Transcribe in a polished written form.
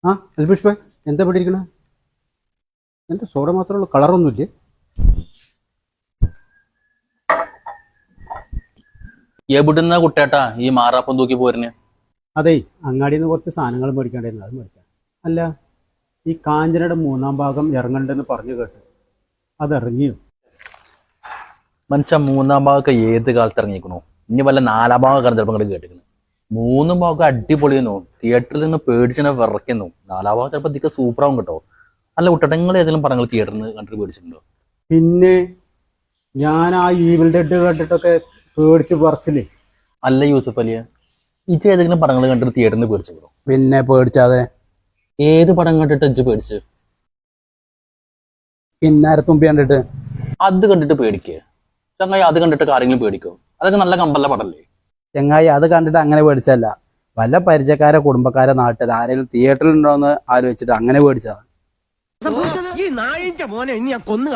ആ അൽപുഷ്പ എന്താ പഠിക്കണ? എന്താ സോഡ മാത്രമുള്ള കളറൊന്നുമില്ലേ? എവിടുന്ന കുട്ടേട്ടാ ഈ മാറാപ്പം തൂക്കി പോരുന്ന്? അതെ, അങ്ങാടിയിൽ നിന്ന് കുറച്ച് സാധനങ്ങൾ മേടിക്കാണ്ടായിരുന്നു, അത് മേടിക്കാം. അല്ല, ഈ കാഞ്ചനയുടെ 3-ാം ഭാഗം ഇറങ്ങണ്ടെന്ന് പറഞ്ഞു കേട്ടു, അത് ഇറങ്ങിയോ? മനുഷ്യ 3-ാം ഭാഗമൊക്കെ ഏത് കാലത്ത് ഇറങ്ങിക്കണു? ഇനി വല്ല 4-ാം ഭാഗം ചിലപ്പോൾ ഇങ്ങോട്ട് കേട്ടിരിക്കുന്നു. 3 ഭാഗമൊക്കെ അടിപൊളിയെന്നു, തിയേറ്ററിൽ നിന്ന് പേടിച്ചിനെ വിറയ്ക്കുന്നു. 4-ാം ഭാഗം ചിലപ്പോൾ ഇതൊക്കെ സൂപ്പറാവും കേട്ടോ. അല്ല കുട്ടേട്ട, നിങ്ങൾ ഏതെങ്കിലും പടങ്ങൾ തിയേറ്ററിൽ നിന്ന് കണ്ടിട്ട് പേടിച്ചിട്ടുണ്ടോ? പിന്നെ ഞാൻ ആ ഈവിൾ ഡെഡ് കണ്ടിട്ടൊക്കെ പേടിച്ച് പറിച്ചില്ലേ. അല്ല യൂസഫ് അലിയ, ഇത് ഏതെങ്കിലും പടങ്ങൾ കണ്ടിട്ട് തിയേറ്ററിൽ നിന്ന് പേടിച്ചിട്ടുണ്ടോ? പിന്നെ പേടിച്ചാതെ. ഏത് പടം കണ്ടിട്ട് ഇജ്ജ് പേടിച്ച്? കിന്നാരത്തുമ്പി കണ്ടിട്ട്. അത് കണ്ടിട്ട് പേടിക്കുക ചങ്ങായി? അത് കണ്ടിട്ട് ആരെങ്കിലും പേടിക്കോ? അതൊക്കെ നല്ല കമ്പല്ല പടല്ലേ ചെങ്ങായി. അത് കണ്ടിട്ട് അങ്ങനെ പേടിച്ചല്ല, വല്ല പരിചയക്കാരെ കുടുംബക്കാരെ നാട്ടിൽ ആരെങ്കിലും തിയേറ്ററിൽ ഉണ്ടോ എന്ന് ആലോചിച്ചിട്ട് അങ്ങനെ പേടിച്ചതാ. ഈ നായിന്റെ മോനെ ഇനി ഞാൻ കൊന്നു